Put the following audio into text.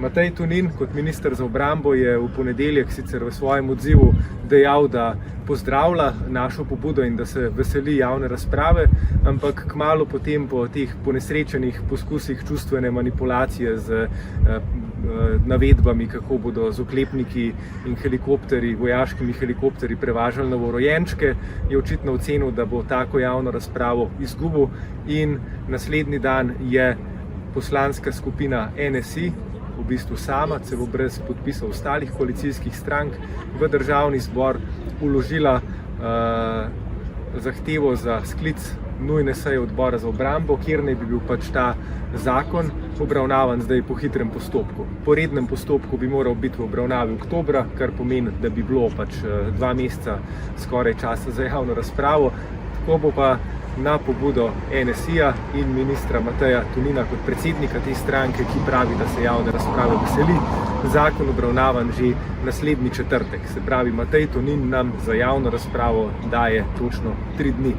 Matej Tonin kot minister za obrambo je v ponedeljek sicer v svojem odzivu dejal, da pozdravlja našo pobudo in da se veseli javne razprave, ampak kmalu potem po teh ponesrečenih poskusih čustvene manipulacije z navedbami, kako bodo z oklepniki in helikopterji, vojaškimi helikopterji prevažali novorojenčke, je očitno ocenil, da bo tako javno razpravo izgubil in naslednji dan je poslanska skupina NSi, v bistvu sama, celo brez podpisov ostalih koalicijskih strank, v državni zbor vložila zahtevo za sklic nujne seje odbora za obrambo, kjer naj bi bil pač ta zakon obravnavan zdaj po hitrem postopku. Po rednem postopku bi moral biti v obravnavi oktobra, kar pomeni, da bi bilo pač 2 meseca skoraj časa za javno razpravo. Tako bo pa na pobudo NSi-ja in ministra Mateja Tonina kot predsednika te stranke, ki pravi, da se javne razprave veseli, zakon obravnavan že naslednji četrtek. Se pravi, Matej Tonin nam za javno razpravo daje točno 3 dni.